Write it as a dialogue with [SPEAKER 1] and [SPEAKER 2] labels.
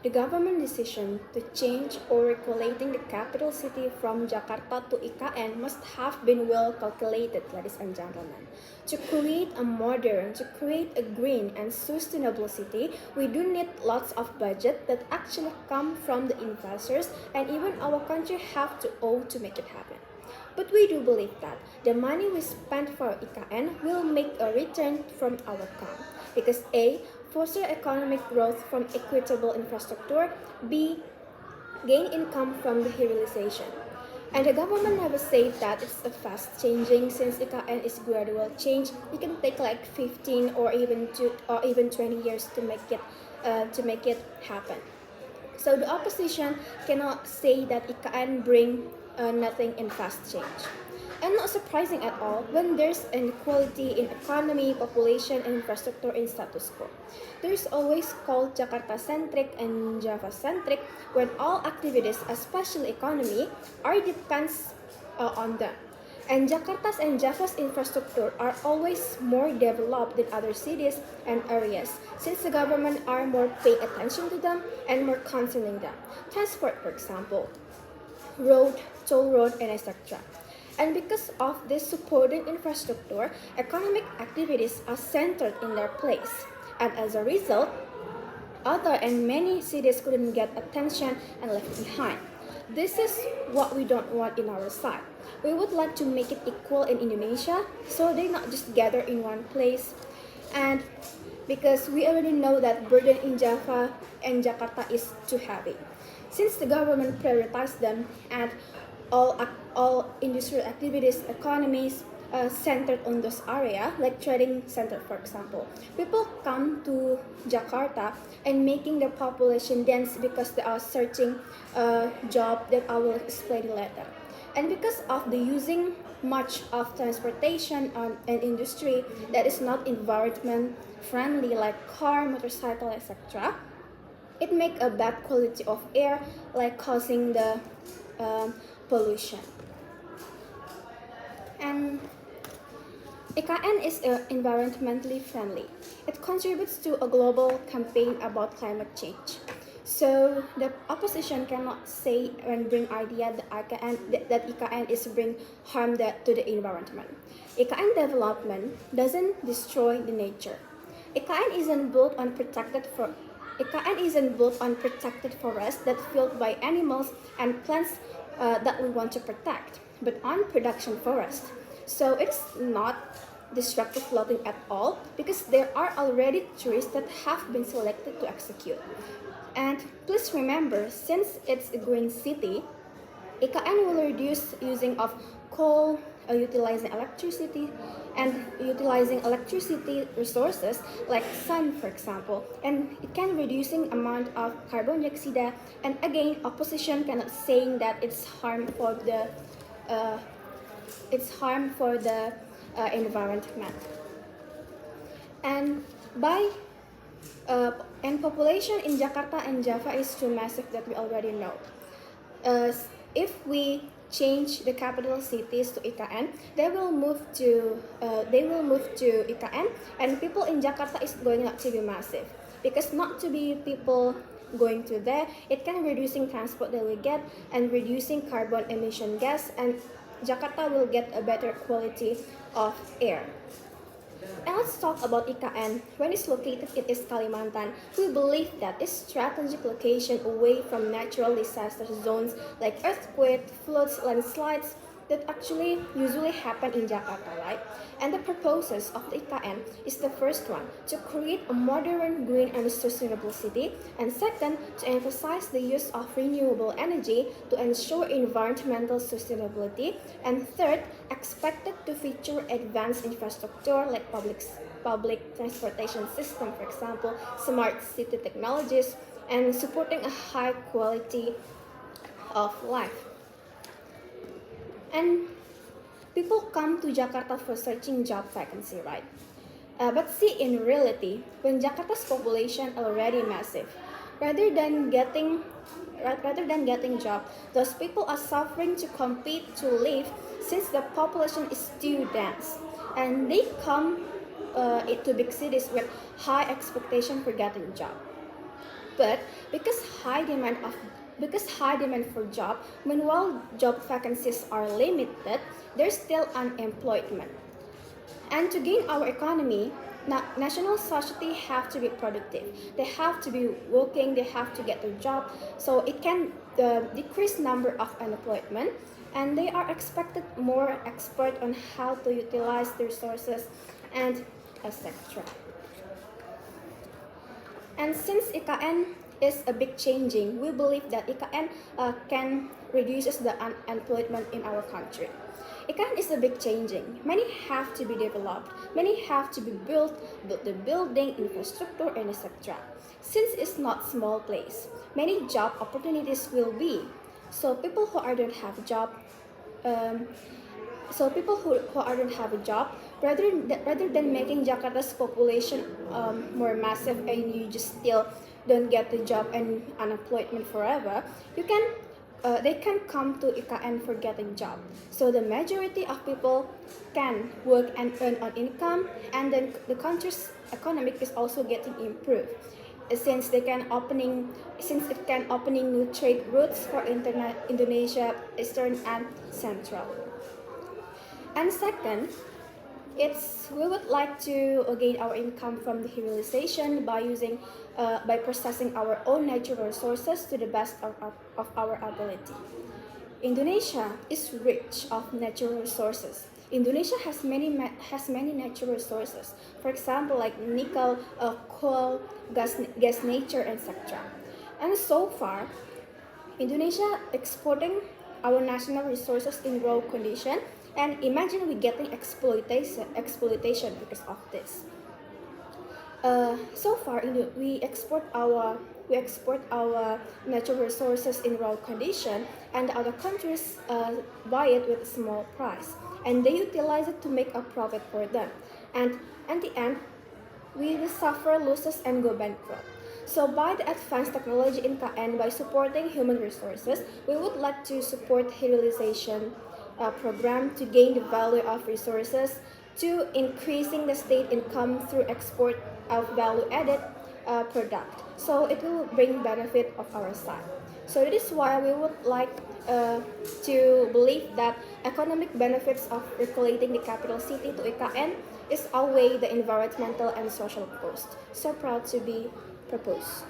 [SPEAKER 1] The government decision to change or recolating the capital city from Jakarta to Ikn must have been well calculated, ladies and gentlemen. To create a modern, to create a green and sustainable city, we do need lots of budget that actually come from the investors, and even our country have to owe to make it happen. But we do believe that the money we spend for IKN will make a return from our count. Because A, foster economic growth from equitable infrastructure, B, gain income from the realization. And the government never said that it's a fast changing since IKN is gradual change. It can take like 15 or even 20 years to make it happen. So the opposition cannot say that IKN bring nothing in fast change. And not surprising at all when there's inequality in economy, population, and infrastructure in status quo. There's always called Jakarta-centric and Java-centric when all activities, especially economy, are depends on them. And Jakarta's and Java's infrastructure are always more developed than other cities and areas since the government are more paying attention to them and more concerning them. Transport, for example, road, toll road, and etc. And because of this supporting infrastructure, economic activities are centered in their place. And as a result, other and many cities couldn't get attention and left behind. This is what we don't want in our side. We would like to make it equal in Indonesia, so they not just gather in one place. And because we already know that burden in Java and Jakarta is too heavy. Since the government prioritized them and all industrial activities, economies centered on those areas, like trading center, for example. People come to Jakarta and making the population dense because they are searching a job that I will explain later. And because of the using much of transportation and industry that is not environment friendly, like car, motorcycle, etc., it make a bad quality of air, like causing the pollution. And IKN is environmentally friendly. It contributes to a global campaign about climate change. So the opposition cannot say and bring idea that IKN is bring harm to the environment. IKN development doesn't destroy the nature. IKN isn't built on protected forests that filled by animals and plants that we want to protect, but on production forest. So it's not destructive logging at all because there are already trees that have been selected to execute. And please remember, since it's a green city, IKN will reduce using of coal, utilizing electricity resources like sun, for example, and it can reducing amount of carbon dioxide. And again, opposition cannot saying that it's harm for the environment. And population in Jakarta and Java is too massive that we already know. If we change the capital cities to IKN, they will move to IKN, and people in Jakarta is going not to be massive because not to be people going to there, it can reducing transport that we get and reducing carbon emission gas, and Jakarta will get a better quality of air. And let's talk about IKN. When it's located in East Kalimantan, we believe that its strategic location away from natural disaster zones like earthquake, floods, landslides that actually usually happen in Jakarta, right? And the purposes of the IKN is the first one, to create a modern, green, and sustainable city, and second, to emphasize the use of renewable energy to ensure environmental sustainability, and third, expected to feature advanced infrastructure like public transportation system, for example, smart city technologies, and supporting a high quality of life. And people come to Jakarta for searching job vacancy, right? But see, in reality, when Jakarta's population already massive, rather than getting job, those people are suffering to compete to live since the population is too dense, and they come to big cities with high expectation for getting job. But because high demand for job, meanwhile job vacancies are limited, there's still unemployment. And to gain our economy, national society have to be productive. They have to be working. They have to get a job, so it can decrease number of unemployment. And they are expected more expert on how to utilize the resources, and etc. And since IKN is a big changing, we believe that IKN can reduces the unemployment in our country. IKN is a big changing. Many have to be developed. Many have to be built the building, infrastructure, and etc. Since it's not small place, many job opportunities will be. So people who don't have a job, um, so people who don't have a job, rather than making Jakarta's population more massive and you just still don't get the job and unemployment forever, you can they can come to IKN for getting job. So the majority of people can work and earn on income, and then the country's economic is also getting improved since it can opening new trade routes for Indonesia, Eastern and Central. And second, we would like to gain our income from the utilization by processing our own natural resources to the best of our ability. Indonesia is rich of natural resources. Indonesia has many natural resources. For example, like nickel, coal, gas nature, etc. And so far, Indonesia exporting our national resources in raw condition, and imagine we getting exploitation because of this. So far, we export our natural resources in raw condition, and other countries buy it with a small price, and they utilize it to make a profit for them. And at the end, we will suffer losses and go bankrupt. So by the advanced technology in KN, by supporting human resources, we would like to support utilization program to gain the value of resources, to increasing the state income through export of value-added product. So it will bring benefit of our side. So that is why we would like to believe that economic benefits of recolating the capital city to IKN is outweigh the environmental and social cost. So proud to be proposed.